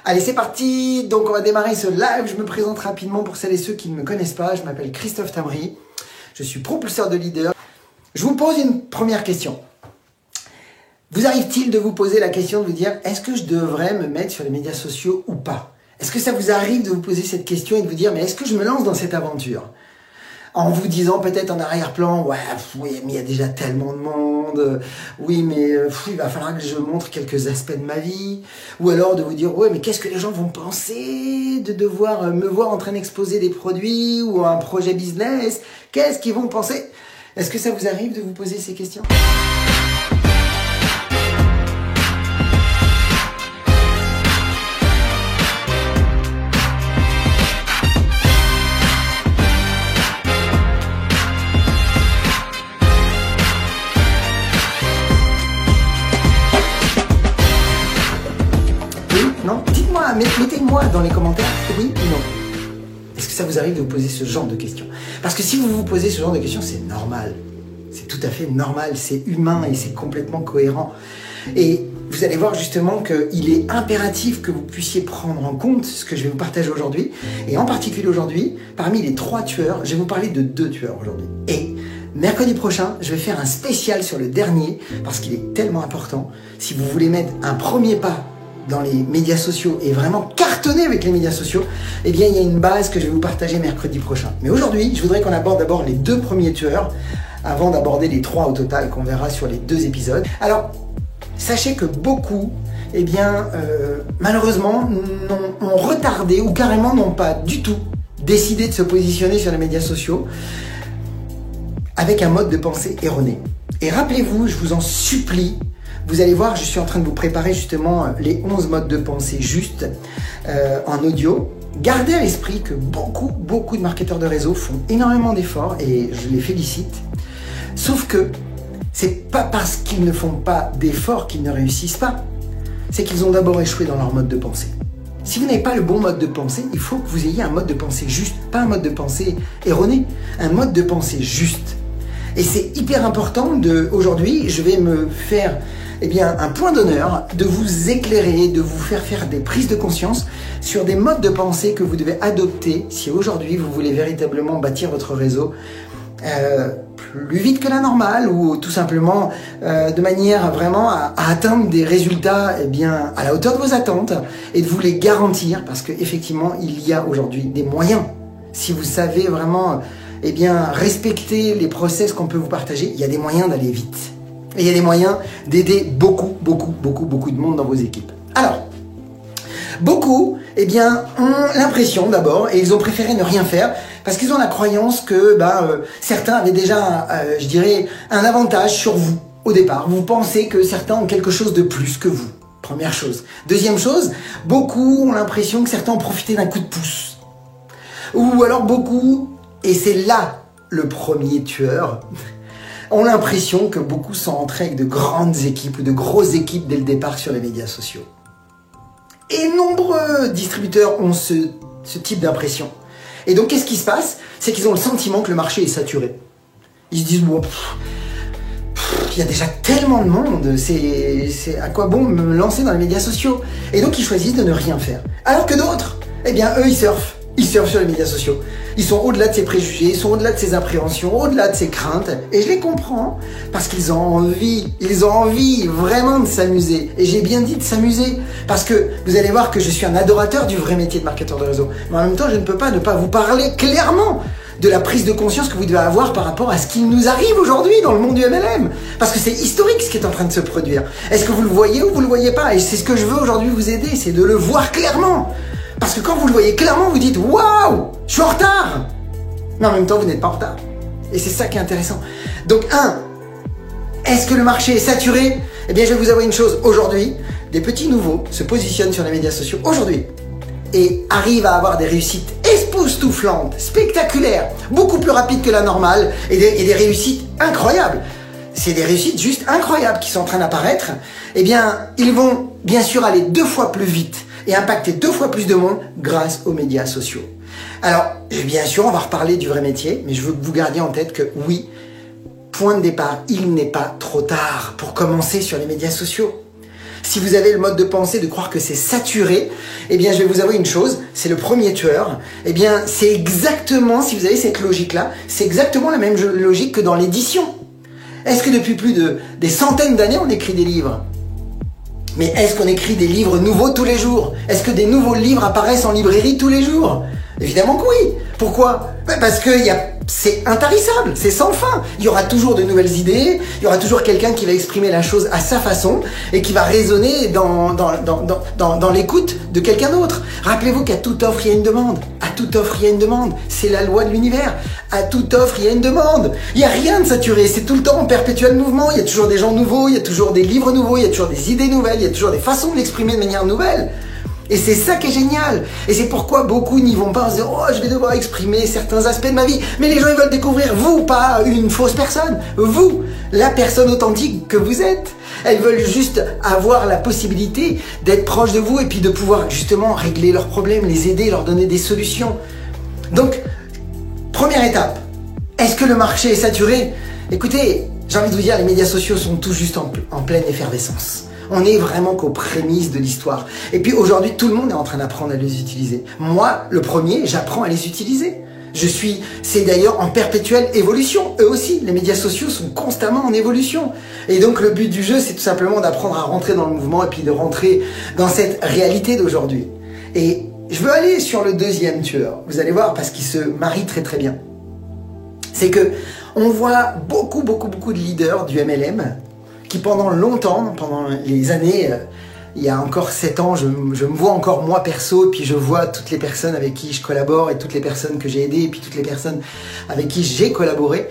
Allez, c'est parti. Donc on va démarrer ce live. Je me présente rapidement pour celles et ceux qui ne me connaissent pas. Je m'appelle Christophe Tamri. Je suis propulseur de leader. Je vous pose une première question. Vous arrive-t-il de vous poser la question de vous dire, est-ce que je devrais me mettre sur les médias sociaux ou pas? Est-ce que ça vous arrive de vous poser cette question et de vous dire, mais est-ce que je me lance dans cette aventure? En vous disant peut-être en arrière-plan, ouais, oui, mais il y a déjà tellement de monde, oui, mais il va falloir que je montre quelques aspects de ma vie, ou alors de vous dire, ouais, mais qu'est-ce que les gens vont penser de devoir me voir en train d'exposer des produits ou un projet business? Qu'est-ce qu'ils vont penser? Est-ce que ça vous arrive de vous poser ces questions? Non? Dites-moi, mettez-moi dans les commentaires, oui ou non. Est-ce que ça vous arrive de vous poser ce genre de questions? Parce que si vous vous posez ce genre de questions, c'est normal. C'est tout à fait normal, c'est humain et c'est complètement cohérent. Et vous allez voir justement qu'il est impératif que vous puissiez prendre en compte ce que je vais vous partager aujourd'hui. Et en particulier aujourd'hui, parmi les 3 tueurs, je vais vous parler de 2 tueurs aujourd'hui. Et mercredi prochain, je vais faire un spécial sur le dernier parce qu'il est tellement important. Si vous voulez mettre un premier pas dans les médias sociaux et vraiment cartonner avec les médias sociaux, eh bien il y a une base que je vais vous partager mercredi prochain. Mais aujourd'hui, je voudrais qu'on aborde d'abord les 2 premiers tueurs avant d'aborder les 3 au total qu'on verra sur les 2 épisodes. Alors, sachez que beaucoup, eh bien, malheureusement, ont retardé ou carrément n'ont pas du tout décidé de se positionner sur les médias sociaux avec un mode de pensée erroné. Et rappelez-vous, je vous en supplie, vous allez voir, je suis en train de vous préparer justement les 11 modes de pensée justes en audio. Gardez à l'esprit que beaucoup de marketeurs de réseau font énormément d'efforts et je les félicite. Sauf que c'est pas parce qu'ils ne font pas d'efforts qu'ils ne réussissent pas. C'est qu'ils ont d'abord échoué dans leur mode de pensée. Si vous n'avez pas le bon mode de pensée, il faut que vous ayez un mode de pensée juste, pas un mode de pensée erroné, un mode de pensée juste. Et c'est hyper important aujourd'hui, je vais me faire un point d'honneur de vous éclairer, de vous faire des prises de conscience sur des modes de pensée que vous devez adopter si aujourd'hui vous voulez véritablement bâtir votre réseau plus vite que la normale ou tout simplement de manière vraiment à atteindre des résultats à la hauteur de vos attentes et de vous les garantir parce qu'effectivement il y a aujourd'hui des moyens. Si vous savez vraiment respecter les process qu'on peut vous partager, il y a des moyens d'aller vite. Et il y a des moyens d'aider beaucoup de monde dans vos équipes. Alors, beaucoup, ont l'impression d'abord, et ils ont préféré ne rien faire, parce qu'ils ont la croyance que certains avaient déjà, un avantage sur vous au départ. Vous pensez que certains ont quelque chose de plus que vous. Première chose. Deuxième chose, beaucoup ont l'impression que certains ont profité d'un coup de pouce. Ou alors beaucoup, et c'est là le premier tueur, ont l'impression que beaucoup sont entrés avec de grandes équipes ou de grosses équipes dès le départ sur les médias sociaux. Et nombreux distributeurs ont ce type d'impression. Et donc, qu'est-ce qui se passe? C'est qu'ils ont le sentiment que le marché est saturé. Ils se disent, bon, il y a déjà tellement de monde, c'est à quoi bon me lancer dans les médias sociaux? Et donc, ils choisissent de ne rien faire. Alors que d'autres, eux, ils surfent. Ils surfent sur les médias sociaux. Ils sont au-delà de ces préjugés, ils sont au-delà de ces appréhensions, au-delà de ces craintes. Et je les comprends, parce qu'ils ont envie vraiment de s'amuser. Et j'ai bien dit de s'amuser, parce que vous allez voir que je suis un adorateur du vrai métier de marketeur de réseau. Mais en même temps, je ne peux pas ne pas vous parler clairement de la prise de conscience que vous devez avoir par rapport à ce qui nous arrive aujourd'hui dans le monde du MLM. Parce que c'est historique ce qui est en train de se produire. Est-ce que vous le voyez ou vous le voyez pas? Et c'est ce que je veux aujourd'hui vous aider, c'est de le voir clairement. Parce que quand vous le voyez clairement, vous dites « Waouh, je suis en retard !» Mais en même temps, vous n'êtes pas en retard. Et c'est ça qui est intéressant. Donc, est-ce que le marché est saturé? Eh bien, je vais vous avouer une chose. Aujourd'hui, des petits nouveaux se positionnent sur les médias sociaux aujourd'hui et arrivent à avoir des réussites époustouflantes, spectaculaires, beaucoup plus rapides que la normale et des réussites incroyables. C'est des réussites juste incroyables qui sont en train d'apparaître. Eh bien, ils vont bien sûr aller 2 fois plus vite et impacter 2 fois plus de monde grâce aux médias sociaux. Alors, bien sûr, on va reparler du vrai métier, mais je veux que vous gardiez en tête que oui, point de départ, il n'est pas trop tard pour commencer sur les médias sociaux. si vous avez le mode de pensée de croire que c'est saturé, eh bien je vais vous avouer une chose, c'est le premier tueur. Eh bien c'est exactement, si vous avez cette logique-là, c'est exactement la même logique que dans l'édition. Est-ce que depuis des centaines d'années on écrit des livres? Mais est-ce qu'on écrit des livres nouveaux tous les jours? Est-ce que des nouveaux livres apparaissent en librairie tous les jours? Évidemment que oui. Pourquoi? Parce que c'est intarissable, c'est sans fin. Il y aura toujours de nouvelles idées, il y aura toujours quelqu'un qui va exprimer la chose à sa façon et qui va résonner dans l'écoute de quelqu'un d'autre. Rappelez-vous qu'à toute offre, il y a une demande. À toute offre, il y a une demande. C'est la loi de l'univers. À toute offre, il y a une demande. Il n'y a rien de saturé. C'est tout le temps en perpétuel mouvement. Il y a toujours des gens nouveaux, il y a toujours des livres nouveaux, il y a toujours des idées nouvelles, il y a toujours des façons de l'exprimer de manière nouvelle. Et c'est ça qui est génial. Et c'est pourquoi beaucoup n'y vont pas en se disant « Oh, je vais devoir exprimer certains aspects de ma vie. » Mais les gens, ils veulent découvrir vous, pas une fausse personne. Vous, la personne authentique que vous êtes. Elles veulent juste avoir la possibilité d'être proches de vous et puis de pouvoir justement régler leurs problèmes, les aider, leur donner des solutions. Donc, première étape. Est-ce que le marché est saturé? Écoutez, j'ai envie de vous dire, les médias sociaux sont tout juste en pleine effervescence. On est vraiment qu'aux prémices de l'histoire. Et puis aujourd'hui, tout le monde est en train d'apprendre à les utiliser. Moi, le premier, j'apprends à les utiliser. C'est d'ailleurs en perpétuelle évolution. Eux aussi, les médias sociaux sont constamment en évolution. Et donc le but du jeu, c'est tout simplement d'apprendre à rentrer dans le mouvement et puis de rentrer dans cette réalité d'aujourd'hui. Et je veux aller sur le deuxième tueur. Vous allez voir, parce qu'il se marie très très bien. C'est que on voit beaucoup de leaders du MLM qui pendant longtemps, pendant les années, il y a encore 7 ans, je me vois encore moi perso, et puis je vois toutes les personnes avec qui je collabore, et toutes les personnes que j'ai aidées, et puis toutes les personnes avec qui j'ai collaboré.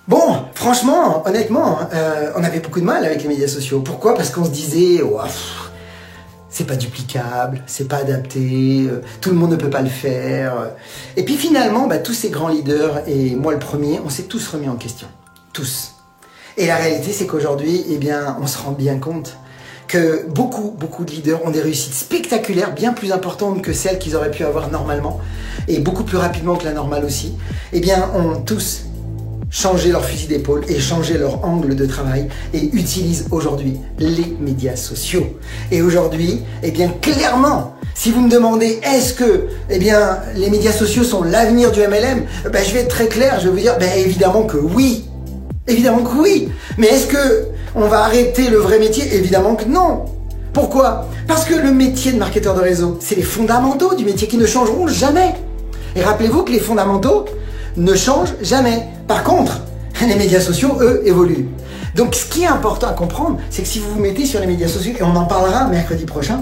Bon, franchement, honnêtement, on avait beaucoup de mal avec les médias sociaux. Pourquoi? Parce qu'on se disait, oh, c'est pas duplicable, c'est pas adapté, tout le monde ne peut pas le faire. Et puis finalement, tous ces grands leaders, et moi le premier, on s'est tous remis en question. Tous. Et la réalité, c'est qu'aujourd'hui, eh bien, on se rend bien compte que beaucoup de leaders ont des réussites spectaculaires, bien plus importantes que celles qu'ils auraient pu avoir normalement, et beaucoup plus rapidement que la normale aussi, eh bien, ont tous changé leur fusil d'épaule et changé leur angle de travail et utilisent aujourd'hui les médias sociaux. Et aujourd'hui, eh bien, clairement, si vous me demandez est-ce que eh bien, les médias sociaux sont l'avenir du MLM, je vais être très clair, je vais vous dire évidemment que oui. Évidemment que oui. Mais est-ce que on va arrêter le vrai métier? Évidemment que non. Pourquoi? Parce que le métier de marketeur de réseau, c'est les fondamentaux du métier qui ne changeront jamais. Et rappelez-vous que les fondamentaux ne changent jamais. Par contre, les médias sociaux, eux, évoluent. Donc ce qui est important à comprendre, c'est que si vous vous mettez sur les médias sociaux, et on en parlera mercredi prochain,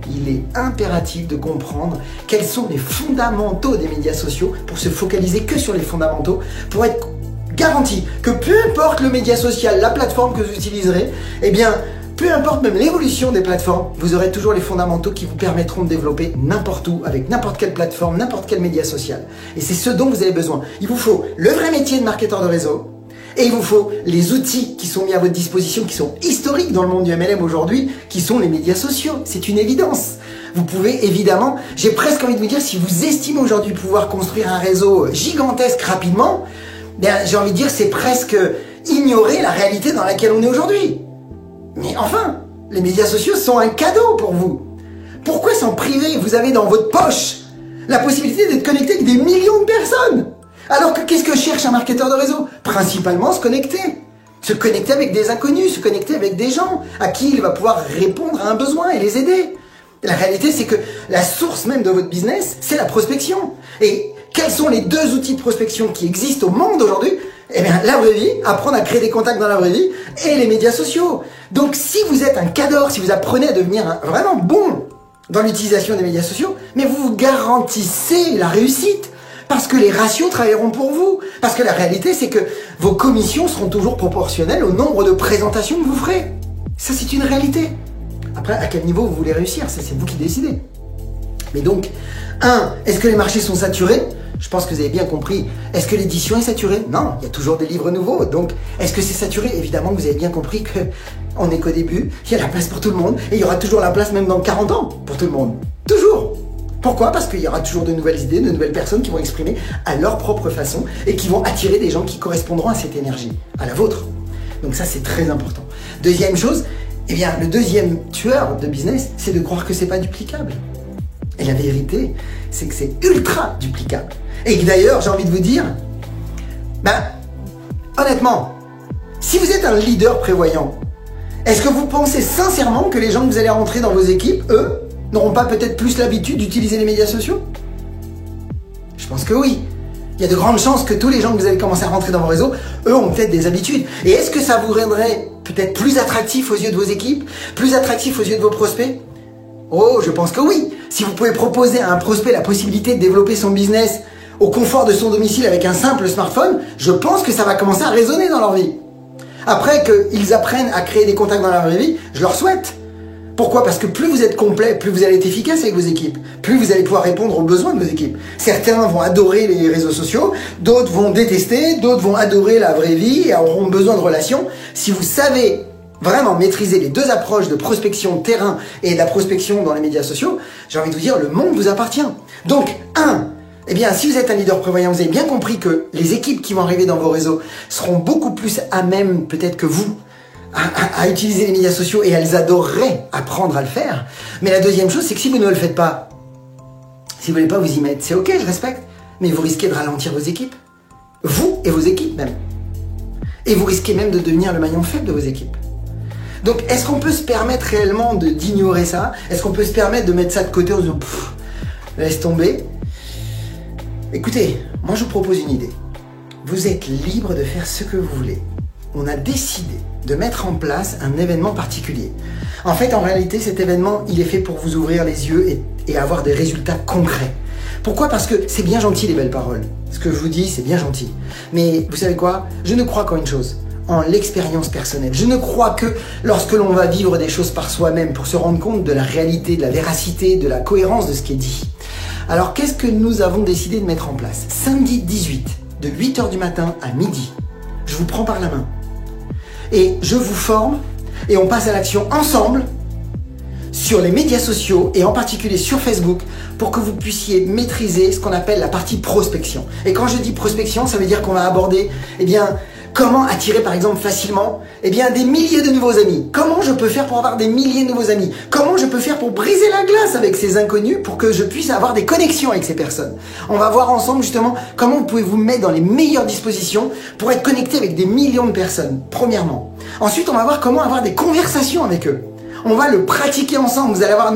il est impératif de comprendre quels sont les fondamentaux des médias sociaux pour se focaliser que sur les fondamentaux, pour être garanti que peu importe le média social, la plateforme que vous utiliserez, eh bien, peu importe même l'évolution des plateformes, vous aurez toujours les fondamentaux qui vous permettront de développer n'importe où, avec n'importe quelle plateforme, n'importe quel média social. Et c'est ce dont vous avez besoin. Il vous faut le vrai métier de marketeur de réseau, et il vous faut les outils qui sont mis à votre disposition, qui sont historiques dans le monde du MLM aujourd'hui, qui sont les médias sociaux. C'est une évidence. Vous pouvez évidemment, j'ai presque envie de vous dire, si vous estimez aujourd'hui pouvoir construire un réseau gigantesque rapidement, j'ai envie de dire, c'est presque ignorer la réalité dans laquelle on est aujourd'hui. Mais enfin, les médias sociaux sont un cadeau pour vous. Pourquoi s'en priver? Vous avez dans votre poche la possibilité d'être connecté avec des millions de personnes. Alors que qu'est-ce que cherche un marketeur de réseau? Principalement se connecter. Se connecter avec des inconnus, se connecter avec des gens à qui il va pouvoir répondre à un besoin et les aider. La réalité, c'est que la source même de votre business, c'est la prospection. Et quels sont les 2 outils de prospection qui existent au monde aujourd'hui? Eh bien, la vraie vie, apprendre à créer des contacts dans la vraie vie, et les médias sociaux. Donc, si vous êtes un cador, si vous apprenez à devenir vraiment bon dans l'utilisation des médias sociaux, mais vous vous garantissez la réussite. Parce que les ratios travailleront pour vous. Parce que la réalité, c'est que vos commissions seront toujours proportionnelles au nombre de présentations que vous ferez. Ça, c'est une réalité. Après, à quel niveau vous voulez réussir? Ça, c'est vous qui décidez. Mais donc, est-ce que les marchés sont saturés? Je pense que vous avez bien compris. Est-ce que l'édition est saturée? Non, il y a toujours des livres nouveaux. Donc, est-ce que c'est saturé? Évidemment que vous avez bien compris qu'on n'est qu'au début. Il y a la place pour tout le monde. Et il y aura toujours la place même dans 40 ans pour tout le monde. Toujours. Pourquoi? Parce qu'il y aura toujours de nouvelles idées, de nouvelles personnes qui vont exprimer à leur propre façon et qui vont attirer des gens qui correspondront à cette énergie, à la vôtre. Donc ça, c'est très important. Deuxième chose, Eh bien, le deuxième tueur de business, c'est de croire que c'est pas duplicable. Et la vérité, c'est que c'est ultra duplicable. Et que d'ailleurs, j'ai envie de vous dire, honnêtement, si vous êtes un leader prévoyant, est-ce que vous pensez sincèrement que les gens que vous allez rentrer dans vos équipes, eux, n'auront pas peut-être plus l'habitude d'utiliser les médias sociaux? Je pense que oui. Il y a de grandes chances que tous les gens que vous allez commencer à rentrer dans vos réseaux, eux ont peut-être des habitudes. Et est-ce que ça vous rendrait peut-être plus attractif aux yeux de vos équipes, plus attractif aux yeux de vos prospects? Oh, je pense que oui. Si vous pouvez proposer à un prospect la possibilité de développer son business au confort de son domicile avec un simple smartphone, je pense que ça va commencer à résonner dans leur vie. Après qu'ils apprennent à créer des contacts dans leur vraie vie, je leur souhaite. Pourquoi? Parce que plus vous êtes complet, plus vous allez être efficace avec vos équipes, plus vous allez pouvoir répondre aux besoins de vos équipes. Certains vont adorer les réseaux sociaux, d'autres vont détester, d'autres vont adorer la vraie vie et auront besoin de relations. Si vous savez vraiment maîtriser les deux approches de prospection terrain et de la prospection dans les médias sociaux, j'ai envie de vous dire, le monde vous appartient. Donc, eh bien, si vous êtes un leader prévoyant, vous avez bien compris que les équipes qui vont arriver dans vos réseaux seront beaucoup plus à même, peut-être que vous, à utiliser les médias sociaux, et elles adoreraient apprendre à le faire. Mais la deuxième chose, c'est que si vous ne le faites pas, si vous ne voulez pas vous y mettre, c'est ok, je respecte, mais vous risquez de ralentir vos équipes. Vous et vos équipes même. Et vous risquez même de devenir le maillon faible de vos équipes. Donc, est-ce qu'on peut se permettre réellement d'ignorer ça? Est-ce qu'on peut se permettre de mettre ça de côté en se disant, laisse tomber? Écoutez, moi je vous propose une idée. Vous êtes libre de faire ce que vous voulez. On a décidé de mettre en place un événement particulier. En fait, en réalité, cet événement, il est fait pour vous ouvrir les yeux et avoir des résultats concrets. Pourquoi? Parce que c'est bien gentil les belles paroles. Ce que je vous dis, c'est bien gentil. Mais vous savez quoi? Je ne crois qu'en une chose, en l'expérience personnelle. Je ne crois que lorsque l'on va vivre des choses par soi-même pour se rendre compte de la réalité, de la véracité, de la cohérence de ce qui est dit. Alors, qu'est-ce que nous avons décidé de mettre en place? Samedi 18, de 8h du matin à midi, je vous prends par la main. Et je vous forme et on passe à l'action ensemble sur les médias sociaux et en particulier sur Facebook pour que vous puissiez maîtriser ce qu'on appelle la partie prospection. Et quand je dis prospection, ça veut dire qu'on va aborder, comment attirer par exemple facilement des milliers de nouveaux amis. Comment je peux faire pour avoir des milliers de nouveaux amis? Comment je peux faire pour briser la glace avec ces inconnus pour que je puisse avoir des connexions avec ces personnes? On va voir ensemble justement comment vous pouvez vous mettre dans les meilleures dispositions pour être connecté avec des millions de personnes, premièrement. Ensuite, on va voir comment avoir des conversations avec eux. On va le pratiquer ensemble. Vous allez avoir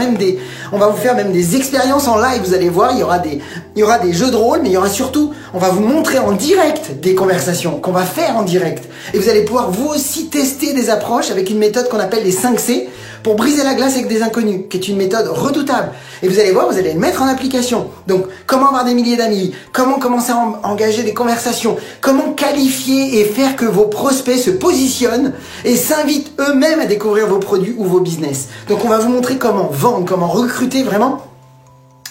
on va vous faire même des expériences en live. Vous allez voir, il y aura des jeux de rôle, mais il y aura surtout, on va vous montrer en direct des conversations qu'on va faire en direct. Et vous allez pouvoir vous aussi tester des approches avec une méthode qu'on appelle les 5C pour briser la glace avec des inconnus, qui est une méthode redoutable. Et vous allez voir, vous allez le mettre en application. Donc, comment avoir des milliers d'amis? Comment commencer à engager des conversations? Comment qualifier et faire que vos prospects se positionnent et s'invitent eux-mêmes à découvrir vos produits ou vos business? Donc, on va vous montrer comment vendre, comment recruter vraiment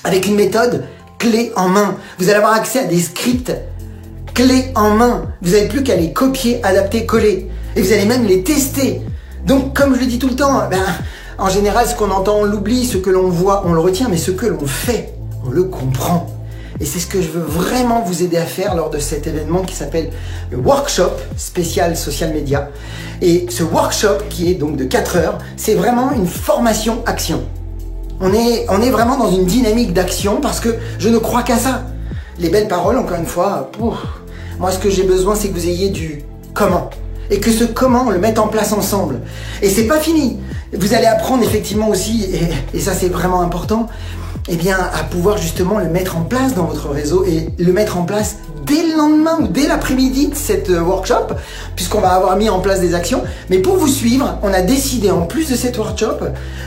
avec une méthode clé en main. Vous allez avoir accès à des scripts clés en main. Vous n'avez plus qu'à les copier, adapter, coller. Et vous allez même les tester. Donc, comme je le dis tout le temps, en général, ce qu'on entend, on l'oublie, ce que l'on voit, on le retient, mais ce que l'on fait, on le comprend. Et c'est ce que je veux vraiment vous aider à faire lors de cet événement qui s'appelle le workshop spécial social media. Et ce workshop, qui est donc de 4 heures, c'est vraiment une formation action. On est vraiment dans une dynamique d'action parce que je ne crois qu'à ça. Les belles paroles, encore une fois, moi ce que j'ai besoin, c'est que vous ayez du comment. Et que ce comment, on le mette en place ensemble. Et c'est pas fini. Vous allez apprendre effectivement aussi, et ça c'est vraiment important, à pouvoir justement le mettre en place dans votre réseau et le mettre en place dès le lendemain ou dès l'après-midi de cette workshop, puisqu'on va avoir mis en place des actions. Mais pour vous suivre, on a décidé, en plus de cette workshop,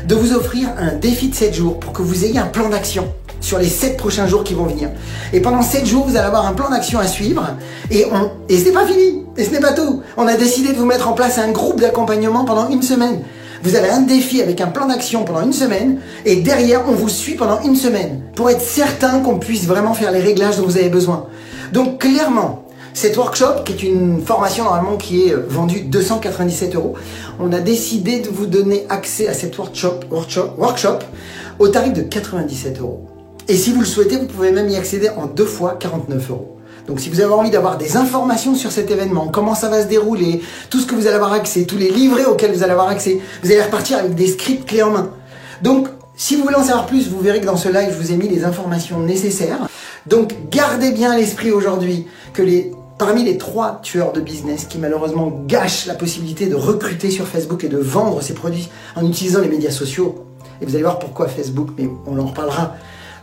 de vous offrir un défi de 7 jours pour que vous ayez un plan d'action sur les 7 prochains jours qui vont venir. Et pendant 7 jours, vous allez avoir un plan d'action à suivre. Et ce n'est pas fini. Et ce n'est pas tout. On a décidé de vous mettre en place un groupe d'accompagnement pendant 1 semaine. Vous avez un défi avec un plan d'action pendant 1 semaine. Et derrière, on vous suit pendant 1 semaine. Pour être certain qu'on puisse vraiment faire les réglages dont vous avez besoin. Donc clairement, cette workshop, qui est une formation normalement qui est vendue 297 €, on a décidé de vous donner accès à cette workshop au tarif de 97 €. Et si vous le souhaitez, vous pouvez même y accéder en 2 fois 49 €. Donc si vous avez envie d'avoir des informations sur cet événement, comment ça va se dérouler, tout ce que vous allez avoir accès, tous les livrets auxquels vous allez avoir accès, vous allez repartir avec des scripts clés en main. Donc si vous voulez en savoir plus, vous verrez que dans ce live, je vous ai mis les informations nécessaires. Donc gardez bien à l'esprit aujourd'hui que parmi les 3 tueurs de business qui malheureusement gâchent la possibilité de recruter sur Facebook et de vendre ses produits en utilisant les médias sociaux, et vous allez voir pourquoi Facebook, mais on en reparlera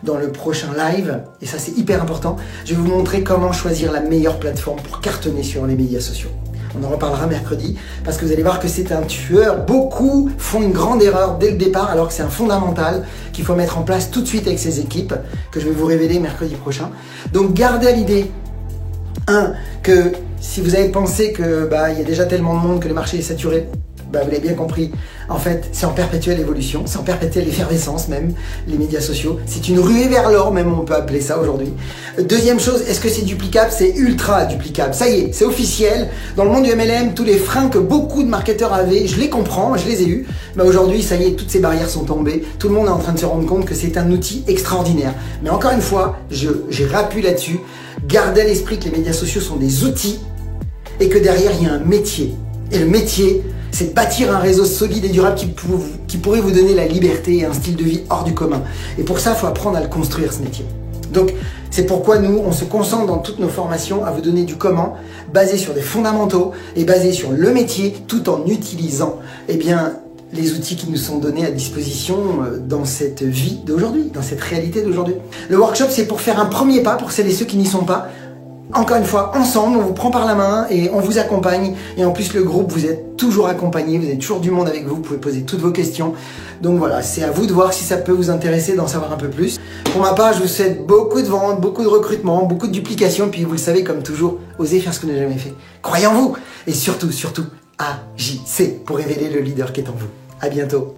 dans le prochain live, et ça c'est hyper important, je vais vous montrer comment choisir la meilleure plateforme pour cartonner sur les médias sociaux. On en reparlera mercredi, parce que vous allez voir que c'est un tueur. Beaucoup font une grande erreur dès le départ, alors que c'est un fondamental qu'il faut mettre en place tout de suite avec ses équipes, que je vais vous révéler mercredi prochain. Donc gardez à l'idée, que si vous avez pensé que il y a déjà tellement de monde que le marché est saturé, vous l'avez bien compris, en fait c'est en perpétuelle évolution, c'est en perpétuelle effervescence même, les médias sociaux, c'est une ruée vers l'or même, on peut appeler ça aujourd'hui. Deuxième chose, est-ce que c'est duplicable? C'est ultra duplicable, ça y est, c'est officiel. Dans le monde du MLM, tous les freins que beaucoup de marketeurs avaient, je les comprends, je les ai eus, aujourd'hui ça y est, toutes ces barrières sont tombées, tout le monde est en train de se rendre compte que c'est un outil extraordinaire. Mais encore une fois, j'ai rappuie là-dessus, gardez à l'esprit que les médias sociaux sont des outils et que derrière il y a un métier. Et le métier, c'est de bâtir un réseau solide et durable qui pourrait vous donner la liberté et un style de vie hors du commun. Et pour ça, il faut apprendre à le construire, ce métier. Donc, c'est pourquoi nous, on se concentre dans toutes nos formations à vous donner du comment, basé sur des fondamentaux et basé sur le métier, tout en utilisant les outils qui nous sont donnés à disposition dans cette vie d'aujourd'hui, dans cette réalité d'aujourd'hui. Le workshop, c'est pour faire un premier pas pour celles et ceux qui n'y sont pas. Encore une fois, ensemble, on vous prend par la main et on vous accompagne. Et en plus, le groupe, vous êtes toujours accompagné, vous avez toujours du monde avec vous, vous pouvez poser toutes vos questions. Donc voilà, c'est à vous de voir si ça peut vous intéresser d'en savoir un peu plus. Pour ma part, je vous souhaite beaucoup de ventes, beaucoup de recrutement, beaucoup de duplication. Puis vous le savez, comme toujours, osez faire ce que vous n'avez jamais fait. Croyez en vous et surtout, agissez pour révéler le leader qui est en vous. À bientôt.